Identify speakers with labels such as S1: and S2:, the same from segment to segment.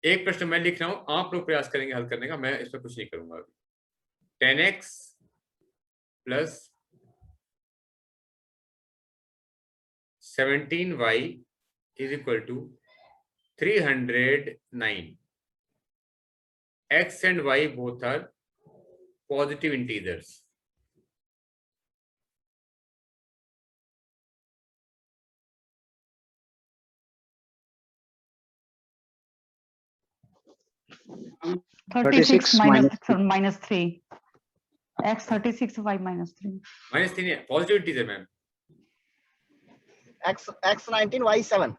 S1: एक प्रश्न मैं लिख रहा हूं, आप लोग प्रयास करेंगे हल करने का, मैं इस पर कुछ नहीं करूंगा अभी। 10x plus 17y is equal to 309. x and y both are positive integers.
S2: minus 3. X 36 y minus 3.
S1: Minus 3 है, positive integer ma'am.
S3: x 19 y 7.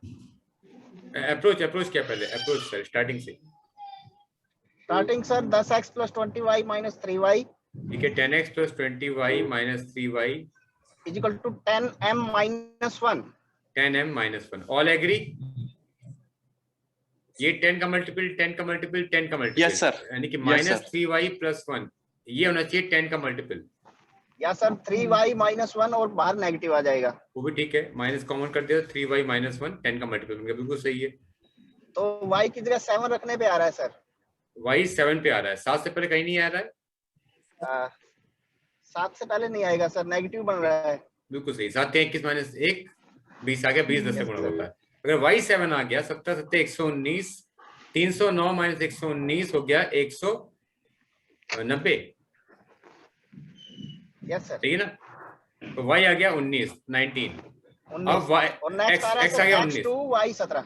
S1: Approach क्या पहले, अप्रोच सर स्टार्टिंग से।
S3: Starting sir 10x plus 20y minus 3y
S1: ठीक है, 10x plus 20y minus 3y
S3: is equal to 10m minus 1.
S1: 10m minus 1. All agree? ये 10 का multiple 10 का multiple 10 का multiple,
S4: yes sir,
S1: यानी कि माइनस 3y प्लस 1, ये होना चाहिए 10 का मल्टीपल।
S3: या सर 3y minus 1 और बाहर नेगेटिव आ जाएगा,
S1: वो भी ठीक है, माइनस कॉमन कर दिया, 3y minus 1 10 का मल्टीपल बन गया, बिल्कुल सही है।
S3: तो y की जगह 7 रखने पे आ रहा है सर।
S1: y 7 पे आ रहा है, 7 से पहले कहीं नहीं आ रहा है।
S3: 7 से पहले नहीं आएगा सर, नेगेटिव बन रहा है।
S1: बिल्कुल सही, 7 21 माइनस 1 20 आ गया, 20 10 से गुणा होता है। अगर y 7 आ गया, 17 7 119, 309 माइनस 119 हो गया 190।
S3: यस सर,
S1: ठीक है ना, तो y आ गया 19। अब y
S3: और नेक्स्ट आ रहा है
S1: x आ गया 19।
S3: x2 y 17।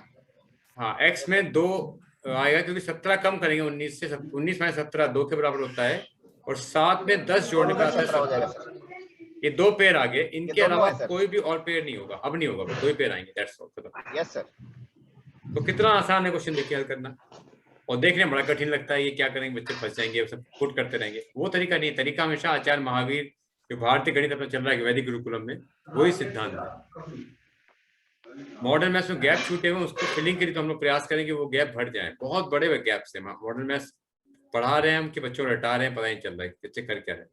S1: हाँ, x में 2 आएगा क्योंकि 17 कम करेंगे 19 से, 19 माइनस 17 2 के बराबर होता है, और 7 में 10 जोड़ने पर आता है 17। ये 2 पेयर आ गए, इनके अलावा कोई भी और पेयर नहीं होगा, अब नहीं होगा, 2 ही पेयर आएंगे, दैट्स ऑल, खत्म।
S3: Yes sir.
S1: तो कितना आसान है क्वेश्चन, देखिए हल करना, और देखने में बड़ा कठिन लगता है, ये क्या करेंगे बच्चे फंस जाएंगे, सब पुट करते रहेंगे, वो तरीका नहीं है। तरीका हमेशा आचार्य महावीर जो भारतीय गणित अपना चल रहा है वैदिक गुरुकुलम में, वही सिद्धांत है। मॉडर्न मैथ्स में गैप छूटे हुए, उसको फिलिंग के लिए तो हम लोग प्रयास करेंगे वो गैप भर जाए, बहुत बड़े हुए गैप से। मॉडर्न मैथ्स पढ़ा रहे हैं हम कि बच्चों को रटा रहे हैं, पता नहीं चल रहा है बच्चे कर क्या रहे।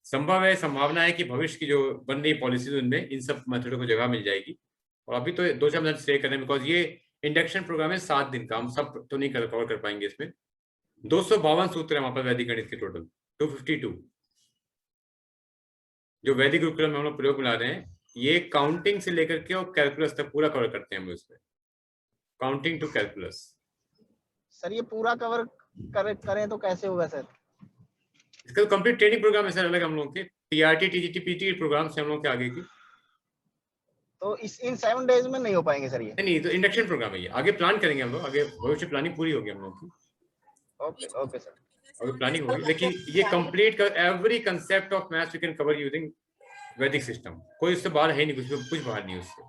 S1: संभव है, संभावना है कि भविष्य की जो बन रही पॉलिसीज उनमें इन सब मेथडों को जगह मिल जाएगी, और अभी तो 2-4 मिनट स्टे करें, बिकॉज ये इंडक्शन प्रोग्राम है 7 दिन का, हम सब तो नहीं कवर कर पाएंगे इसमें। 252 सूत्र है वहां पर वैदिक गणित के टोटल, 252 जो वैदिक गुरुकुलम में हम लोग प्रयोग मिला रहे हैं, ये काउंटिंग से लेकर के और कैलकुलस तक पूरा कवर करते हैं हम इसमें, काउंटिंग टू कैलकुलस।
S3: सर ये पूरा कवर करें तो कैसे होगा सर?
S1: इसका तो कंप्लीट ट्रेनिंग प्रोग्राम है सर, अलग हम लोग के टीआरटी टीजीटी पीटी प्रोग्राम से हम लोग के आगे की।
S3: तो इन 7 डेज में नहीं हो पाएंगे सर ये?
S1: नहीं, तो इंडक्शन प्रोग्राम है ये, आगे प्लान करेंगे हम लोग, आगे भविष्य प्लानिंग पूरी होगी हम लोग की।
S3: ओके सर,
S1: अभी प्लानिंग होगी, लेकिन ये कंप्लीट कर every concept of maths we can cover using Vedic system, कोई उससे बाहर है नहीं, कुछ बाहर नहीं उससे।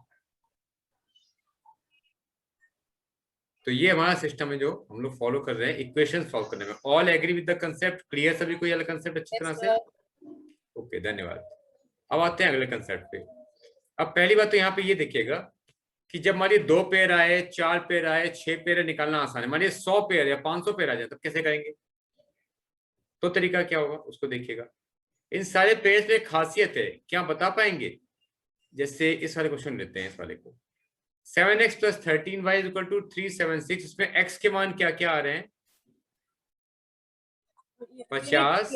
S1: तो ये हमारा सिस्टम है जो हम लोग फॉलो कर रहे हैं इक्वेशन सॉल्व करने में। All agree with the concept? Clear सभी को ये कंसेप्ट अच्छी तरह से? ओके, धन्यवाद। अब आते हैं अगले कंसेप्ट पे। अब पहली बात तो यहाँ पे ये देखिएगा कि जब मान लीजिए 2 पेयर आए, 4 पेयर आए, 6 पेयर निकालना आसान है। मान लीजिए 100 पेयर या 500 पेयर आ जाए, तब कैसे करेंगे? तो तरीका क्या होगा उसको देखिएगा। इन सारे पेयर्स में एक खासियत है, क्या बता पाएंगे? जैसे इस वाले क्वेश्चन लेते हैं, इस वाले को 7x plus 13y is equal to 376। इसमें x के मान क्या क्या आ रहे हैं? 50,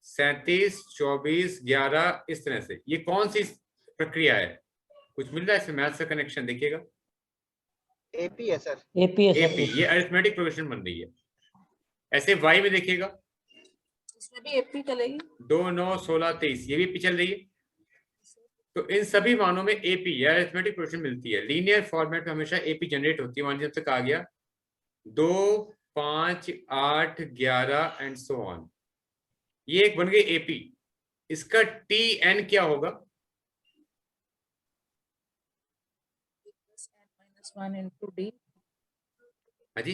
S1: 37, 24, 11, इस तरह से। ये कौन सी प्रक्रिया है? कुछ मिल रहा है इसमें मैथ्स का कनेक्शन? देखिएगा,
S3: एपी है सर,
S2: एपी
S1: ये अरिथमेटिक प्रोग्रेशन बन रही है। ऐसे y में देखिएगा,
S5: इसमें भी एपी चलेगी,
S1: 2, 9, 16, 23, ये भी एपी चल रही है। तो इन सभी मानों में एपी या अरिथमेटिक प्रोग्रेशन मिलती है। लीनियर फॉर्मेट में हमेशा एपी जनरेट होती है। मान लीजिए जब तक आ गया 2, 5, 8, 11 एंड सो ऑन, ये एक बन गई एपी। इसका टी एन क्या होगा? हाँ जी,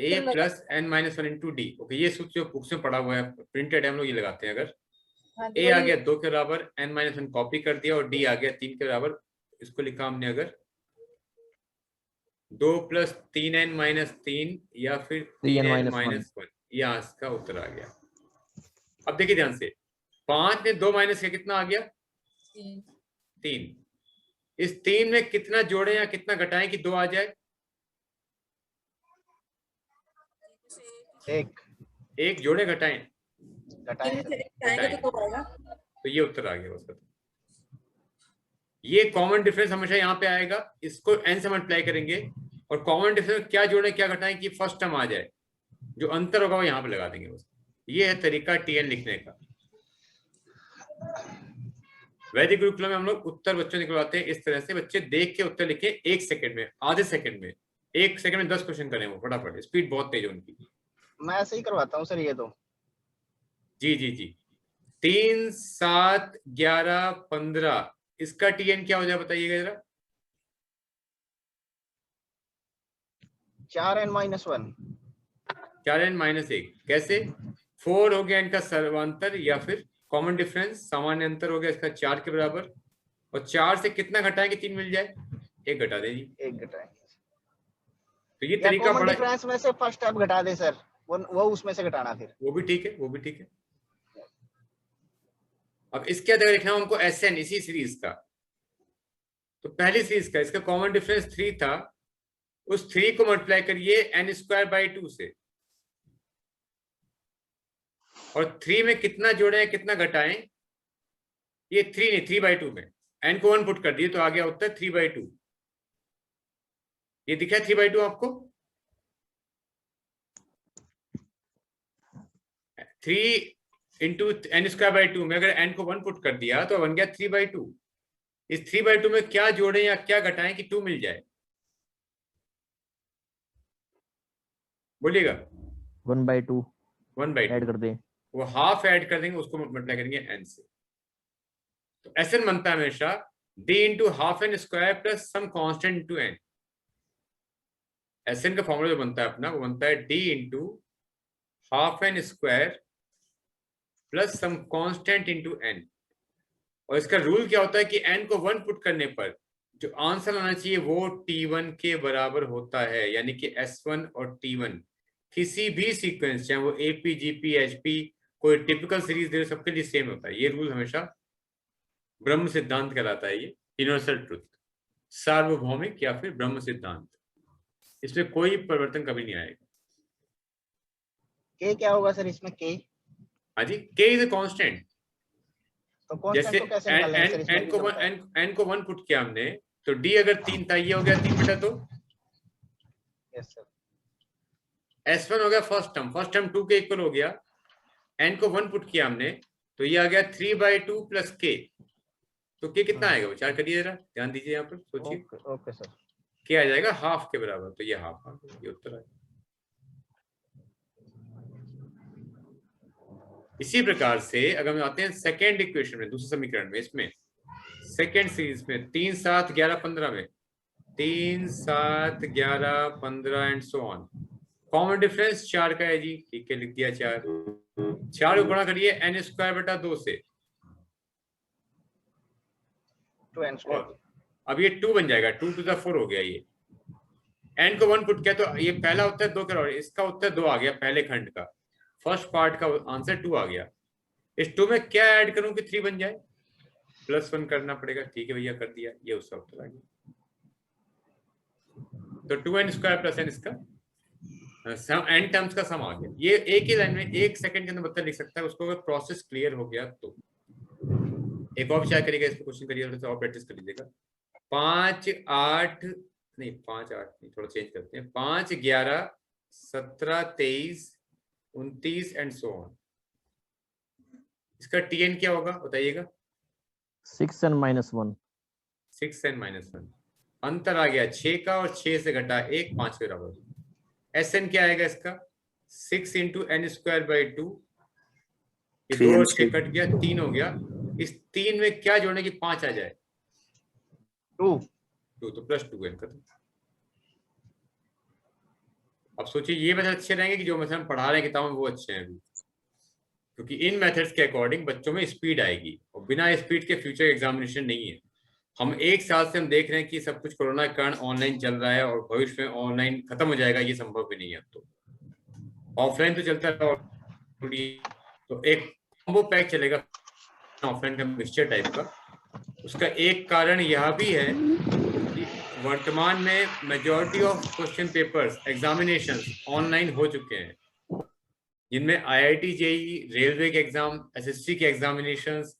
S1: a plus n minus 1 into d. Okay, ये सूत्र जो बुक्स में पढ़ा हुआ है, प्रिंटेड हम लोग ये लगाते हैं। अगर ए आ गया 2 के बराबर, एन माइनस 1 कॉपी कर दिया, और डी आ गया 3 के बराबर, इसको लिखा हमने अगर 2 प्लस 3n माइनस 3 या फिर 3n माइनस 1, यहाँ इसका उत्तर आ गया। अब देखिए ध्यान से, 5 में 2 माइनस कितना आ गया? 3। इस 3 में कितना जोड़े या कितना घटाएं कि 2 आ जाए? एक जोड़े घटाएं,
S3: घटाएं
S5: तीन
S3: सर।
S5: से एक जाएंगे तो 2 आएगा।
S1: तो ये उत्तर आ गया उसका। ये कॉमन डिफरेंस हमेशा यहाँ पे आएगा, इसको n से मल्टीप्लाई करेंगे और कॉमन डिफरेंस क्या जोड़े क्या घटाएं कि फर्स्ट टर्म आ जाए, जो अंतर होगा वो यहाँ पे लगा देंगे बस। ये है तरीका TN लिखने का। वैदिक गुरुकुलम में हम लोग उत्तर बच्चों निकलवाते हैं इस तरह से, बच्चे देख के उत्तर लिखे 1 सेकंड में, आधे सेकंड में, 1 सेकंड में 10 क्वेश्चन करें वो फटाफट, स्पीड बहुत तेज है उनकी।
S3: मैं ऐसे ही करवाता हूँ सर ये तो।
S1: जी जी जी। 3, 7, 11, 15 इसका TN क्या हो जाए बताइएगा जरा।
S3: 4n-1
S1: 4n-1 कैसे? 4 हो गया इनका सर्वांतर या फिर कॉमन डिफरेंस, सामान्य अंतर हो गया इसका 4 के बराबर, और 4 से कितना घटाएंगे 3 मिल जाए? 1 घटा दे जी।
S3: 1 घटाएं,
S1: तो ये
S3: या
S1: तरीका
S3: कॉमन
S1: बड़ा,
S3: डिफरेंस में से फर्स्ट स्टेप घटा दे सर, वो उसमें से घटाना फिर।
S1: वो भी ठीक है, वो भी ठीक है। अब इसके अंदर लिखना हमको SN इसी सीरीज का, तो पहली सीरीज का इसका कॉमन डिफरेंस 3 था, उस 3 को मल्टीप्लाई करिए n²/2 से, और 3 में कितना जोड़े कितना घटाएं, ये 3 नहीं 3/2 में n को 1 पुट कर दिए तो आ गया उत्तर 3/2। ये दिखा 3/2 आपको? 3 इंटू n²/2 में अगर n को 1 पुट कर दिया तो बन गया 3/2। इस 3/2 में क्या जोड़े या क्या घटाएं कि 2 मिल जाए? बोलिएगा।
S4: 1/2
S1: 1/2
S4: ऐड कर दें।
S1: वो हाफ ऐड कर देंगे, उसको मल्टीप्लाई करेंगे n से। तो SN बनता है हमेशा d into half n square plus sum constant into n। SN का फॉर्मूला जो बनता है अपना वो बनता है d into half n square plus sum constant into n। और इसका रूल क्या होता है कि n को 1 पुट करने पर जो आंसर आना चाहिए वो T1 के बराबर होता है, यानी कि S1 और T1 किसी भी सीक्वेंस, चाहे वो AP, GP, HP, कोई टिपिकल सीरीज दे, सबके लिए सेम होता है। ये रूल हमेशा ब्रह्म सिद्धांत कहलाता है, ये यूनिवर्सल ट्रुथ, सार्वभौमिक या फिर ब्रह्म सिद्धांत। इसमें कोई परिवर्तन कभी नहीं आएगा।
S3: K क्या होगा सर इसमें? K
S1: हाँ जी, K इज ए कांस्टेंट।
S3: तो कांस्टेंट
S1: जैसे
S3: को कैसे निकालेंगे सर? इसमें भी तो बताओ।
S1: n को 1 पुट किया हमने तो d अगर 3 था, ये हो गया 3/2।
S3: Yes sir.
S1: S1 हो गया फर्स्ट टर्म 2 के इक्वल हो गया। n को 1 पुट किया हमने तो ये आ गया 3/2 प्लस k। तो k कितना आएगा? विचार करिए जरा, ध्यान दीजिए यहाँ पर, सोचिए।
S3: Okay sir.
S1: k आ जाएगा हाफ के बराबर, तो ये हाफ आ गया, ये उत्तर आएगा। इसी प्रकार से अगर हम आते हैं सेकेंड इक्वेशन में, दूसरे समीकरण में, इसमें सेकेंड सीरीज में 3, 7, 11, 15 में 3, 7, 11, 15 and so on, common difference 4 का है जी, ठीक है, लिख दिया 4 को गुणा करिए n²/2 से,
S3: 2n²।
S1: अब ये 2 बन जाएगा, 2 to the 4 हो गया। ये n को 1 पुट किया तो ये पहला उत्तर 2 करोड़, इसका उत्तर 2 आ गया, पहले खंड का फर्स्ट पार्ट का आंसर 2 आ गया। इस 2 में क्या ऐड करूं कि 3 बन जाए? +1 करना पड़ेगा, ठीक है भैया, कर दिया, ये उसका उत्तर आ गया। तो 2n² + n इसका सम, n टर्म्स का सम आ गया। ये एक ही लाइन में 1 सेकंड के अंदर बच्चा लिख सकता है उसको, अगर प्रोसेस क्लियर हो गया तो। एक और विचार करिएगा, इसको क्वेश्चन करिए, थोड़ा सा और प्रैक्टिस कर लीजिएगा। 5, 8 नहीं, 5, 8 नहीं, थोड़ा चेंज करते हैं, 5, 11, 17, 23, 29 एंड सो ऑन। इसका TN क्या होगा बताइएगा?
S4: 6n-1
S1: 6n-1। अंतर आ गया 6 का, और 6 से घटा 1, 5 के बराबर। SN क्या आएगा इसका? 6 इंटू n²/2, ये 2 और 6 कट गया, 3 हो गया। इस 3 में क्या जोड़ने की 5 आ जाए?
S3: 2
S1: तो +2n खत्म। अब सोचिए ये मेथड अच्छे रहेंगे कि जो मेथड हम पढ़ा रहे हैं किताब में वो अच्छे हैं अभी, क्योंकि इन मेथड्स के अकॉर्डिंग बच्चों में स्पीड आएगी, और बिना स्पीड के फ्यूचर एग्जामिनेशन नहीं है। हम 1 साल से हम देख रहे हैं कि सब कुछ कोरोना के कारण ऑनलाइन चल रहा है, और भविष्य में ऑनलाइन खत्म हो जाएगा, ये संभव भी नहीं है। तो ऑफलाइन तो चलता है, तो एक कॉम्बो पैक चलेगा ऑफलाइन का, मिक्सचर टाइप का, उसका एक कारण यह भी है कि वर्तमान में majority of question papers examinations online हो चुके हैं, जिनमें IIT JEE, रेलवे के एग्जाम, SSC के एग्जामिनेशंस,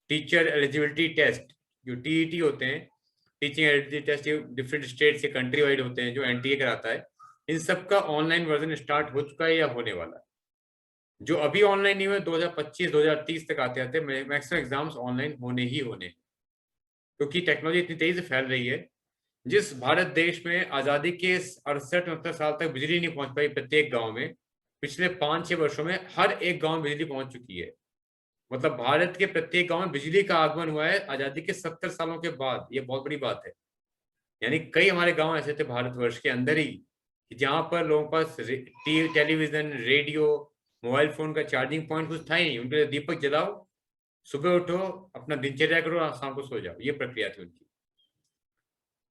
S1: टीचर एलिजिबिलिटी टेस्ट जो TET होते हैं, टीचिंग एलिजिबिलिटी टेस्ट, ये डिफरेंट स्टेट से कंट्री वाइड होते हैं जो NTA कराता है, इन सब का ऑनलाइन वर्जन स्टार्ट हो चुका है या होने वाला है। जो अभी ऑनलाइन नहीं हुए 2025-2030 तक आते आते मैक्सिमम एग्जाम्स ऑनलाइन होने ही होने, क्योंकि टेक्नोलॉजी इतनी तेजी से फैल रही है। जिस भारत देश में आजादी के 68-69 साल तक बिजली नहीं पहुंच पाई प्रत्येक गांव में, पिछले 5-6 वर्षों में हर एक गांव में बिजली पहुंच चुकी है। मतलब भारत के प्रत्येक गांव में बिजली का आगमन हुआ है आजादी के 70 सालों के बाद। ये बहुत बड़ी बात है। यानी कई हमारे गांव ऐसे थे भारतवर्ष के अंदर ही जहां पर लोगों के पास टेलीविजन, रेडियो, मोबाइल फोन का चार्जिंग पॉइंट कुछ था ही नहीं। उनके लिए दीपक जलाओ, सुबह उठो, अपना दिनचर्या करो, शाम को सो जाओ, ये प्रक्रिया थी उनकी।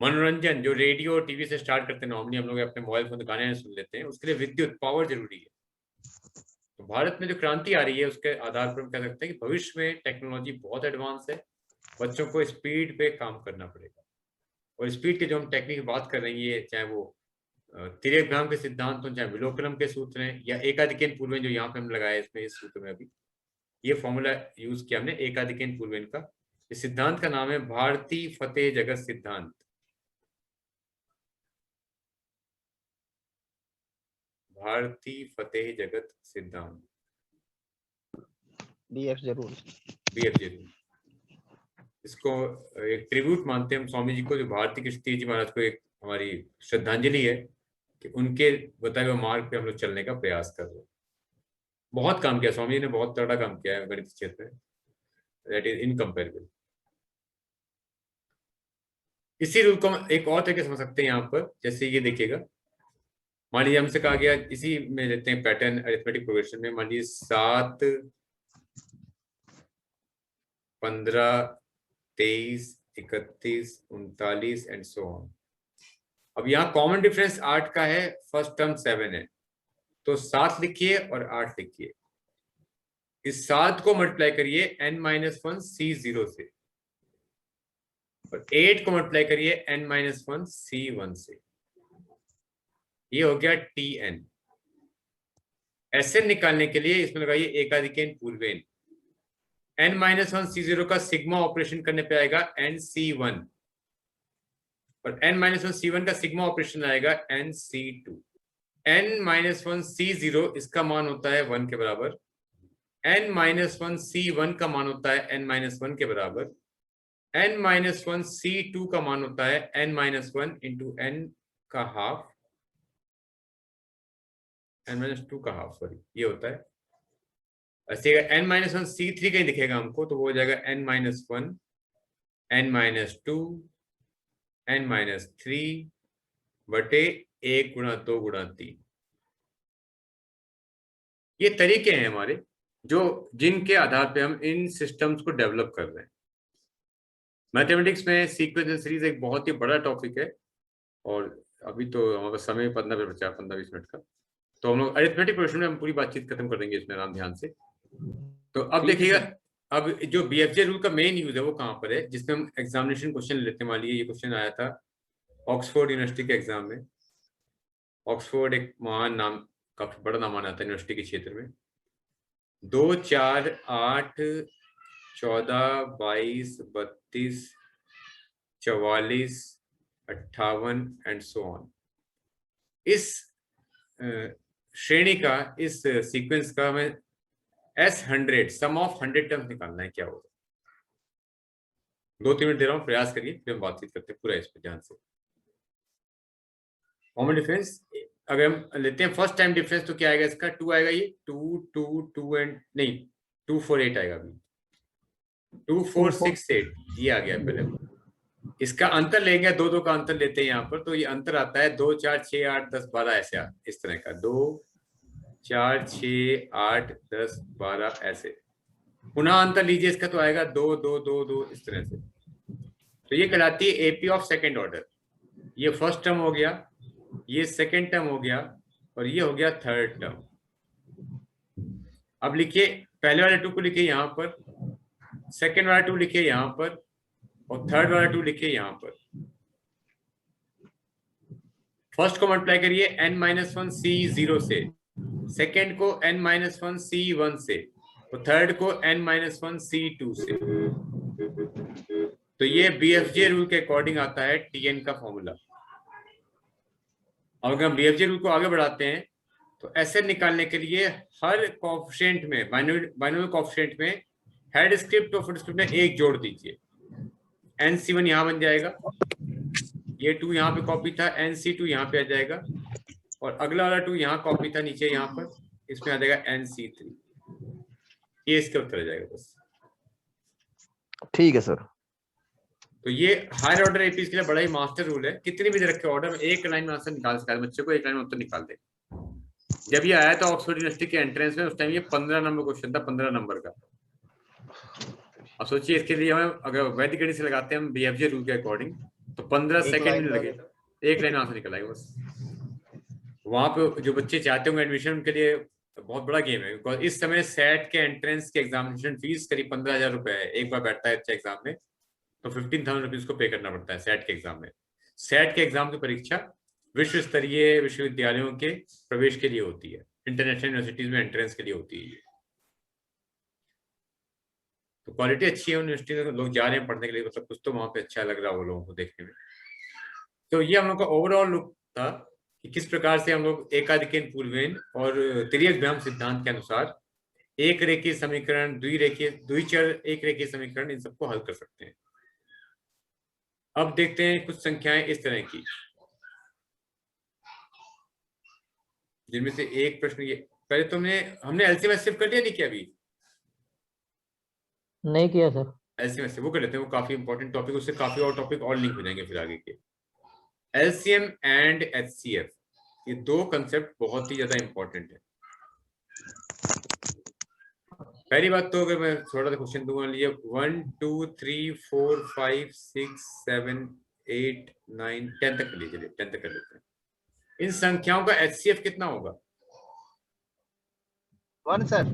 S1: मनोरंजन जो रेडियो और टीवी से स्टार्ट करते हैं, नॉर्मली हम लोग अपने मोबाइल फोन गाने सुन लेते हैं, उसके लिए विद्युत पावर जरूरी है। तो भारत में जो क्रांति आ रही है उसके आधार पर हम कह सकते हैं कि भविष्य में टेक्नोलॉजी बहुत एडवांस है। बच्चों को स्पीड पे काम करना पड़ेगा, और स्पीड के जो हम टेक्निक की बात कर रही है, चाहे वो तिर्यग्राम के सिद्धांत हो, चाहे विलोकनम के सूत्र हैं, या एकाधिकेन पूर्वेन जो यहाँ पे हम लगाए इसमें इस सूत्र में अभी ये फॉर्मूला यूज किया हमने एकाधिकेन पूर्वेन का। इस सिद्धांत का नाम है भारती फतेह जगत सिद्धांत। भारती फतेह जगत सिद्धांत,
S3: BFJ रूल।
S1: BFJ rule. इसको एक ट्रिब्यूट मानते हैं हम स्वामी जी को, जो भारती कृष्ण जी महाराज को एक हमारी श्रद्धांजलि है कि उनके बताए हुए मार्ग पे हम लोग चलने का प्रयास कर रहे हैं। बहुत काम किया स्वामी जी ने, बहुत तगड़ा काम किया है गणित क्षेत्र में, दैट इज इनकम्पेरेबल। इसी रूल को हम एक और तरीके से समझ सकते हैं यहाँ पर, जैसे ये देखिएगा, मान लीजिए हमसे कहा गया, इसी में लेते हैं पैटर्न अरिथमेटिक प्रोग्रेशन में, मान लीजिए 7, 15, 23, 31, 39 एंड सो ऑन। अब यहाँ कॉमन डिफरेंस 8 का है, फर्स्ट टर्म 7 है, तो 7 लिखिए और 8 लिखिए। इस 7 को मल्टीप्लाई करिए n-1 C0 से, और 8 को मल्टीप्लाई करिए n-1 C1 से। ये हो गया Tn। Sn निकालने के लिए इसमें लगाइए एकाधिकेन पूर्वेन। n-1 C0 का सिग्मा ऑपरेशन करने पे आएगा nC1, और n-1 C1 का सिग्मा ऑपरेशन आएगा nC2। n-1 C0 इसका मान होता है 1 के बराबर, n-1 C1 का मान होता है n-1 के बराबर, n-1 C2 का मान होता है n-1 इंटू n का हाफ, n-2 का हाफ, सॉरी ये होता है। ऐसे n-1 C3 कहीं दिखेगा हमको, तो वो हो जाएगा n-1 n-2 n-3 बटे 1 गुणा 2 गुणा 3। ये तरीके हैं हमारे जो जिनके आधार पे हम इन सिस्टम्स को डेवलप कर रहे हैं। मैथमेटिक्स में सीक्वेंस एंड सीरीज एक बहुत ही बड़ा टॉपिक है, और अभी तो हमारा समय 15 मिनट बचा, 15-20 मिनट का, तो हम लोग अरिथमेटिक प्रोग्रेशन में हम पूरी बातचीत खत्म कर देंगे इसमें, आराम ध्यान से। तो अब देखिएगा, अब जो BFJ रूल का मेन यूज है वो कहाँ पर है, जिसमें हम एग्जामिनेशन क्वेश्चन लेते हैं। मान लीजिए ये क्वेश्चन आया था ऑक्सफोर्ड यूनिवर्सिटी के एग्जाम में। ऑक्सफोर्ड एक महान नाम, काफी बड़ा नाम माना था यूनिवर्सिटी के क्षेत्र में। 2, 4, 8, 14, 22, 32, 44, 58 एंड सो ऑन। इस श्रेणी का, इस सीक्वेंस का हमें S100 सम ऑफ 100 टर्म्स निकालना है। क्या होगा? 2-3 मिनट दे रहा हूँ, प्रयास करिए, फिर हम बातचीत करते हैं पूरा इस पर ध्यान से। कॉमन डिफरेंस अगर हम लेते हैं फर्स्ट टाइम डिफरेंस, तो क्या आएगा इसका? 2 आएगा, ये 2, 2, 2 एंड नहीं 2, 4, 8 आएगा। अभी 2, 4, 6, 8 ये आ गया पहले। इसका अंतर लेंगे, 2-2 का अंतर लेते हैं यहाँ पर, तो ये अंतर आता है 2, 4, 6, 8, 10, 12 ऐसे इस तरह का। 2, 4, 6, 8, 10, 12 ऐसे। पुनः अंतर लीजिए इसका, तो आएगा 2, 2, 2, 2 इस तरह से। तो ये कहलाती है AP ऑफ सेकेंड ऑर्डर। ये फर्स्ट टर्म हो गया, ये सेकेंड टर्म हो गया, और ये हो गया थर्ड टर्म। अब लिखिए पहले वाले 2 को लिखिए यहाँ पर, सेकेंड वाला 2 लिखिए यहाँ पर, और थर्ड वाला 2 लिखिए यहाँ पर। फर्स्ट को मल्टीप्लाई करिए n-1 C0 से, सेकेंड को n-1 C1 से, और थर्ड को n-1 C2 से। तो ये BFJ रूल के अकॉर्डिंग आता है TN का फॉर्मूला। और अगर हम BFJ रूल को आगे बढ़ाते हैं तो SN निकालने के लिए हर कोएफिशिएंट में, बाइनोमियल कोएफिशिएंट में हेड स्क्रिप्ट और फुट स्क्रिप्ट में 1 जोड़ दीजिए। NC1 यहाँ बन जाएगा, ये 2 यहाँ पे कॉपी था, NC2 यहाँ पे आ जाएगा, और अगला वाला 2 यहाँ कॉपी था नीचे यहाँ पर, इसमें आ जाएगा NC3। ये इसके उत्तर आ जाएगा बस।
S4: ठीक है सर।
S1: तो ये हायर ऑर्डर एपीज के लिए बड़ा ही मास्टर रूल है। कितनी भी दे रखे ऑर्डर में एक लाइन में आंसर निकाल सकता है, बच्चे को एक लाइन में उत्तर निकाल दे। जब ये आया था ऑक्सफोर्ड यूनिवर्सिटी के एंट्रेंस में, उस टाइम ये 15 नंबर क्वेश्चन था, 15 नंबर का। अब सोचिए इसके लिए हमें अगर वैदिक गणित से लगाते हैं हम BFJ रूल के अकॉर्डिंग, तो 15 सेकंड में लगे, एक लाइन आंसर निकल आएगा बस। वहां पे जो बच्चे चाहते होंगे एडमिशन, उनके लिए बहुत बड़ा गेम है, बिकॉज इस समय सेट के एंट्रेंस के एग्जामिनेशन फीस करीब 15,000 रुपए है। एक बार बैठता है अच्छा एग्जाम में तो 15,000 रुपीज को पे करना पड़ता है सेट के एग्जाम में। सेट के एग्जाम की परीक्षा विश्व स्तरीय विश्वविद्यालयों के प्रवेश के लिए होती है, इंटरनेशनल यूनिवर्सिटीज में एंट्रेंस के लिए होती है। तो क्वालिटी अच्छी है यूनिवर्सिटी में, लोग जा रहे हैं पढ़ने के लिए, मतलब कुछ तो वहां पे अच्छा लग रहा है वो लोगों को देखने में। तो ये हम लोग का ओवरऑल लुक था कि किस प्रकार से हम लोग एकाधिकेन पूर्वेन और तिर्यक सिद्धांत के अनुसार एक रेखीय समीकरण, द्विचर एक रेखीय समीकरण, इन सबको हल कर सकते हैं। अब देखते हैं कुछ संख्याएं इस तरह की, जिनमें से एक प्रश्न ये, पहले हमने एलसीएम एचसीएफ कर लिया नहीं क्या? अभी
S6: नहीं किया सर।
S1: एलसीएम एचसीएफ वो कर लेते हैं, वो काफी इंपॉर्टेंट टॉपिक, उससे काफी और टॉपिक और लिंक हो जाएंगे फिर आगे के। एलसीएम एंड एचसीएफ, ये दो कंसेप्ट बहुत ही ज्यादा इंपॉर्टेंट है। पहली बात तो अगर मैं थोड़ा सा क्वेश्चन दूंगा, लिए 1 2 3 4 5 6 7 8 9 10 तक कर लीजिए, 10 तक कर लेते हैं। इन संख्याओं का एचसीएफ कितना होगा?
S3: 1 सर।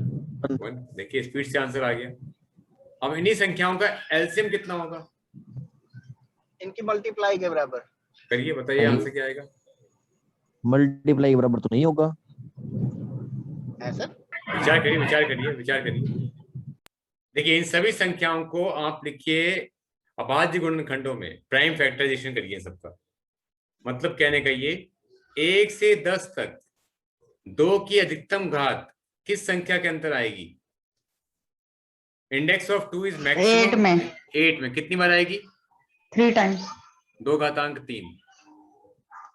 S1: 1। देखिए स्पीड से आंसर आ गया। अब इन्हीं संख्याओं का एलसीएम कितना होगा?
S3: इनकी मल्टीप्लाई के बराबर
S1: करिए, बताइए आंसर क्या आएगा?
S4: मल्टीप्लाई के बराबर तो नहीं होगा।
S3: है सर।
S1: विचार करिए, विचार करिए, विचार करिए। देखिए इन सभी संख्याओं को आप लिखिए अभाज्य गुणनखंडों में, प्राइम फैक्टराइजेशन करिए सबका। मतलब कहने का ये 1 से 10 तक 2 की अधिकतम घात किस संख्या के अंतर आएगी? इंडेक्स ऑफ 2 इज मैक्सिमम 8 में कितनी बार आएगी?
S2: 3 टाइम्स।
S1: 2 घातांक 3।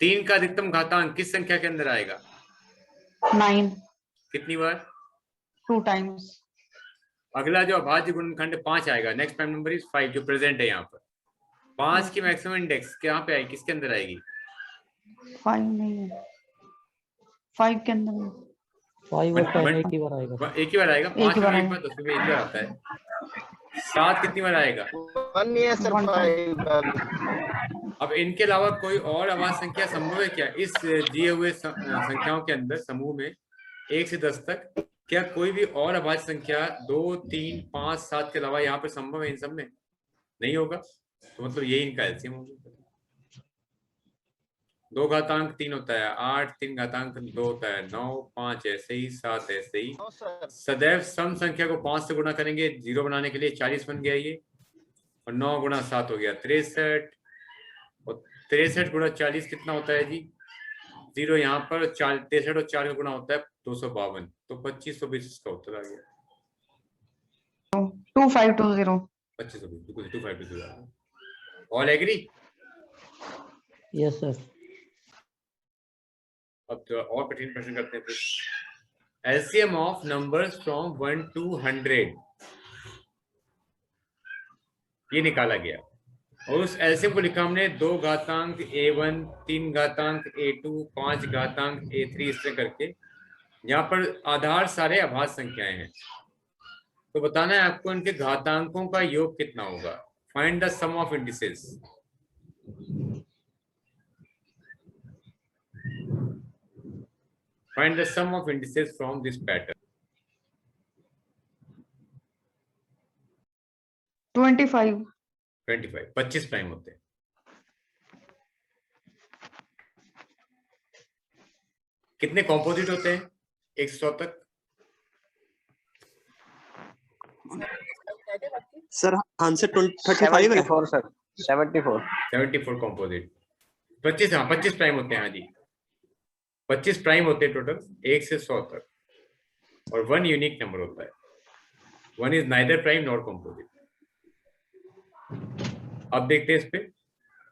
S1: 3 का अधिकतम घातांक किस संख्या के अंदर आएगा?
S2: 9
S1: कितनी बार?
S2: 2 टाइम्स।
S1: अगला जो अभाज्य गुणनखंड 5 आएगा, नेक्स्ट प्राइम नंबर इज 5, जो प्रेजेंट है यहाँ पर। 5 की मैक्सिमम इंडेक्स कहाँ पे आएगी, किसके अंदर आएगी?
S2: 5 नहीं है, 5 के अंदर नहीं।
S6: 5 और 10 एक ही बार आएगा।
S1: एक ही बार आएगा। 5
S2: बार
S1: में
S2: आएगा।
S1: 10 में एक बार आता है। 7 कितनी बार आएगा?
S3: 1 नहीं है सर, 5।
S1: अब इनके अलावा कोई और अभाज्य संख्या संभव है क्या इस दिए हुए संख्याओं के अंदर, समूह में 1 से 10 तक? क्या कोई भी और अभाज्य संख्या 2 3 5 7 के अलावा यहाँ पे संभव है? इन सब में नहीं होगा, तो मतलब यही इनका एलसीएम होगा। 2 घातांक 3 होता है 8, 3 घातांक 2 होता है 9, 5 ऐसे ही, 7 ऐसे ही। सदैव सम संख्या को 5 से गुणा करेंगे 0 बनाने के लिए, 40 बन गया ये, और 9 गुणा 7 हो गया 63, और 63 गुणा 40 कितना होता है जी? 0 यहाँ पर, 63 और 4 का गुणा होता है 252, तो 2520 का उत्तर आ गया।
S2: 2520।
S1: 2520, बिल्कुल 2520। All agree?
S6: Yes sir.
S1: अब तो और कठिन प्रश्न करते हैं फिर। LCM of numbers from 1 to 100 ये निकाला गया, और उस एलसीएम को लिखा हमने 2 घातांक A1, 3 घातांक A2, 5 घातांक A3, इस तरह करके। यहाँ पर आधार सारे अभाज्य संख्याएं हैं, तो बताना है आपको इनके घातांकों का योग कितना होगा। Find the sum of indices. Find the sum of indices from this pattern.
S2: 25।
S1: 25 25 prime होते हैं। कितने कॉम्पोजिट होते हैं 1 से 100 तक?
S7: सर आंसर 35 है
S3: 74 सर 74
S1: 74 कॉम्पोजिट। 25, हाँ 25 प्राइम होते हैं, हाँ जी 25 प्राइम होते हैं टोटल 1 से 100 तक, और 1 यूनिक नंबर होता है। 1 is neither prime nor composite. अब देखते हैं इस पे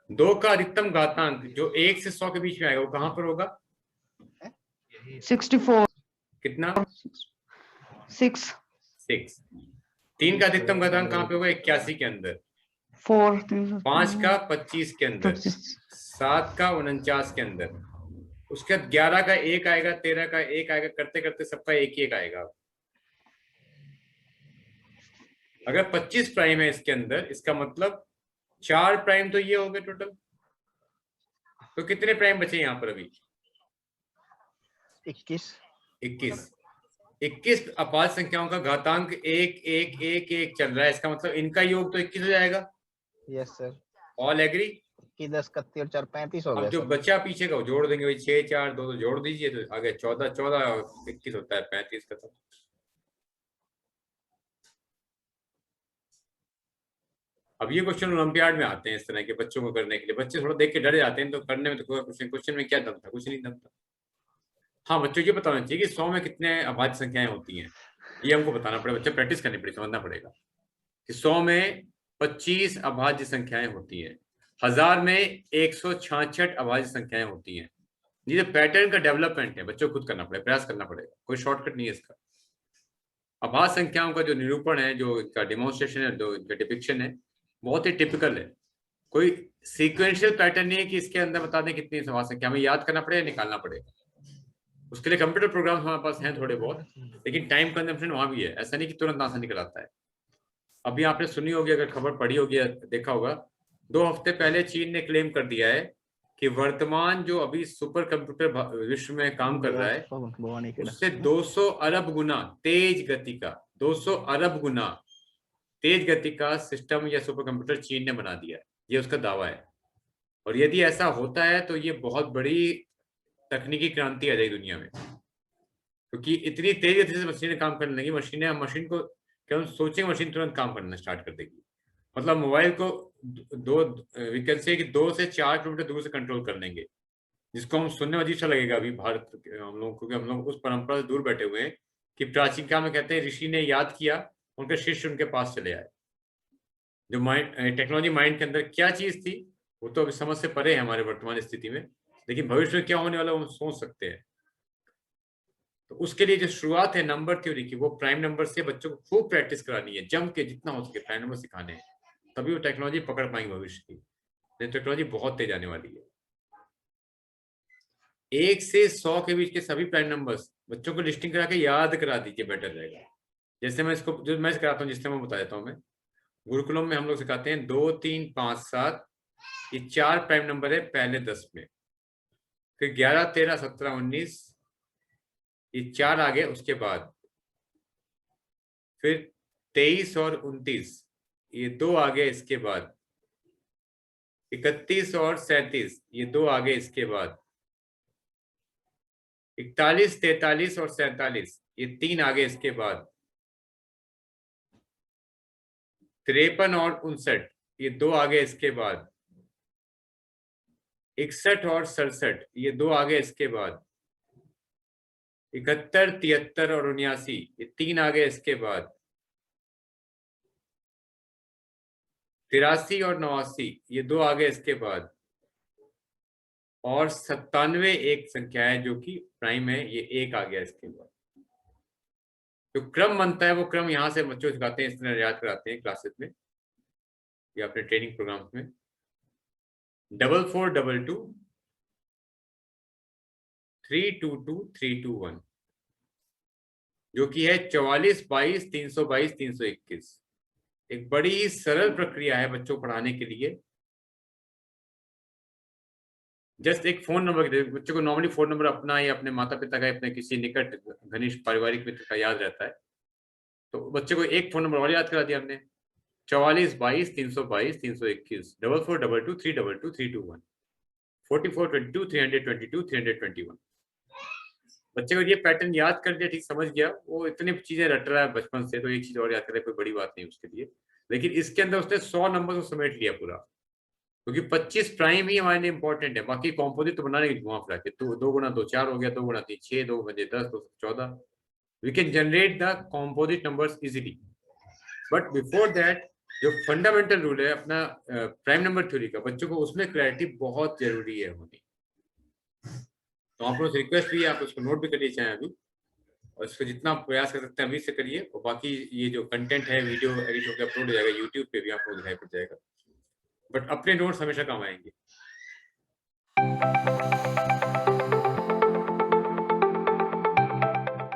S1: 2 का अधिकतम घातांक जो 1 से 100 के बीच में आएगा वो कहां पर होगा?
S2: 64
S1: कितना?
S2: 6
S1: 6। 3 का अधिकतम घातांक कहां पे होगा? 81 के अंदर।
S2: 4
S1: 5 का 25 के अंदर। 7 का 49 के अंदर। उसके बाद 11 का 1 आएगा, 13 का 1 आएगा, करते करते सबका 1 आएगा। अगर 25 प्राइम है इसके अंदर, इसका मतलब 4 प्राइम तो ये हो गए टोटल। तो कितने प्राइम बचे यहाँ पर अभी?
S3: 21
S1: 21 अपाद संख्याओं का घातांक 1 1 1 1 चल रहा है। इसका मतलब इनका योग तो 21 हो जाएगा।
S3: Yes sir.
S1: All agree?
S3: 10 31 और 4 35 हो
S1: अब
S3: गया
S1: जो
S3: सर।
S1: बचा पीछे का वो जोड़ देंगे, वही 6 4 2 जोड़ दीजिए तो आगे 14 14 और 21 होता है 35 का। तो अब ये क्वेश्चन ओलंपियाड में आते हैं इस तरह के बच्चों को करने के लिए। बच्चे थोड़ा देख के डर जाते हैं, तो करने में तो क्वेश्चन में क्या दम था? कुछ नहीं दम था। हाँ बच्चों ये बताना चाहिए कि 100 में कितने अभाज्य संख्याएं होती हैं, ये हमको बताना पड़ेगा। बच्चे प्रैक्टिस करनी पड़ेगी, समझना पड़ेगा कि 100 में 25 अभाज्य संख्याएं होती हैं, 1000 में 166 अभाज्य संख्याएं होती हैं। ये पैटर्न का डेवलपमेंट है, बच्चों को खुद करना पड़ेगा, प्रयास करना पड़ेगा, कोई शॉर्टकट नहीं है इसका। अभाज्य संख्याओं का जो निरूपण है, जो इसका डेमोन्स्ट्रेशन है, जो इनका डिपिक्शन है, बहुत ही टिपिकल है। कोई सीक्वेंशियल पैटर्न नहीं है कि इसके अंदर बता दें कितनी अभाज्य संख्या, हमें याद करना पड़ेगा, निकालना पड़ेगा। उसके लिए कंप्यूटर प्रोग्राम हमारे पास हैं थोड़े बहुत, लेकिन टाइम कंजम्पशन वहां भी है, ऐसा नहीं कि तुरंत आंसर निकल आता है। अभी आपने सुनी होगी, अगर खबर पढ़ी होगी, देखा होगा, 2 हफ्ते पहले चीन ने क्लेम कर दिया है कि वर्तमान जो अभी सुपर कंप्यूटर विश्व में काम कर रहा है उससे 200 अरब गुना तेज गति का 200 अरब गुना तेज गति का सिस्टम या सुपर कंप्यूटर चीन ने बना दिया है, ये उसका दावा है। और यदि ऐसा होता है तो ये बहुत बड़ी तकनीकी क्रांति आ जाएगी दुनिया में, क्योंकि इतनी तेज गति से मशीनें काम करने लगी। मशीन को क्या सोचेंगे, मशीन तुरंत काम करना स्टार्ट कर देगी। मतलब मोबाइल को 2 से 4 किलोमीटर दूर से कंट्रोल कर लेंगे, जिसको हम सुनने में अजीब सा लगेगा अभी भारत हम लोग, क्योंकि हम लोग उस परंपरा से दूर बैठे हुए हैं कि प्राचीन काल में कहते हैं ऋषि ने याद किया, उनके शिष्य उनके पास चले आए। जो माइंड टेक्नोलॉजी माइंड के अंदर क्या चीज थी वो तो अभी समझ से परे है हमारे वर्तमान स्थिति में, लेकिन भविष्य में क्या होने वाला हम सोच सकते हैं। तो उसके लिए जो शुरुआत है नंबर थ्योरी की, वो प्राइम नंबर से बच्चों को खूब प्रैक्टिस करानी है, जम के जितना हो सके प्राइम नंबर सिखाने हैं, तभी वो टेक्नोलॉजी पकड़ पाएंगे भविष्य की। टेक्नोलॉजी बहुत तेज आने वाली है। 1 से 100 के बीच के सभी प्राइम नंबर्स बच्चों को लिस्टिंग करा के याद करा दीजिए, बेटर रहेगा। जैसे मैं इसको जो मैं कराता हूँ, जिससे मैं बता देता हूँ, मैं गुरुकुलम में हम लोग सिखाते हैं 2 3 5 7, ये 4 प्राइम नंबर है पहले 10 में, फिर 11 13 17 19, ये 4 आ गए उसके बाद, फिर 23 और 29, ये 2 आ गए इसके बाद, 31 और 37, ये 2 आ गए इसके बाद, 41 43 और 47, ये 3 आ गए इसके बाद, 53 और 59, ये 2 आ गए इसके बाद, 61 और 67, ये 2 आ गए इसके बाद, 71 73 और 79, ये 3 आ गए इसके बाद, 83 और 89, ये 2 आ गए इसके बाद, और 97 एक संख्या है जो कि प्राइम है, ये 1 आ गया इसके बाद। जो क्रम बनता है वो क्रम यहाँ से बच्चों को सिखाते हैं, इस तरह याद कराते हैं क्लासेस में या अपने ट्रेनिंग प्रोग्राम्स में। 4422 322 321, जो कि है 44 22 322 321। एक बड़ी ही सरल प्रक्रिया है बच्चों को पढ़ाने के लिए। जस्ट एक फोन नंबर, बच्चों को नॉर्मली फोन नंबर अपना या अपने माता पिता का, अपने किसी निकट घनिष्ठ पारिवारिक मित्र का याद रहता है, तो बच्चे को एक फोन नंबर और याद करा दिया हमने, 44 22 322 321 4422 322 321 44 22 322 321। बच्चे को ये पैटर्न याद कर लिया, ठीक समझ गया, वो इतनी चीजें रट रहा है बचपन से, तो एक चीज और याद कर, कोई बड़ी बात नहीं उसके लिए। लेकिन इसके अंदर उसने 100 नंबर को समेट लिया पूरा, क्योंकि 25 प्राइम ही हमारे लिए इंपॉर्टेंट है, बाकी कॉम्पोजिट तो बनाने की घुमा फिरा के। तो 2 गुना 2 4 हो गया, 2 गुना 3 6, 2 बजे 10, 2 14। We can generate the composite numbers easily, but before that जो फंडामेंटल रूल है अपना प्राइम नंबर थ्योरी का, बच्चों को उसमें क्लैरिटी बहुत जरूरी है होनी। तो आप लोग से रिक्वेस्ट भी है, आप उसको नोट भी करिए चाहे अभी, और इसको जितना प्रयास कर सकते हैं अभी से करिए। और बाकी ये जो कंटेंट है वीडियो एडिट होकर अपलोड हो जाएगा यूट्यूब पे भी, आप लोग दिखाई पड़ जाएगा, बट अपने नोट्स हमेशा काम आएंगे।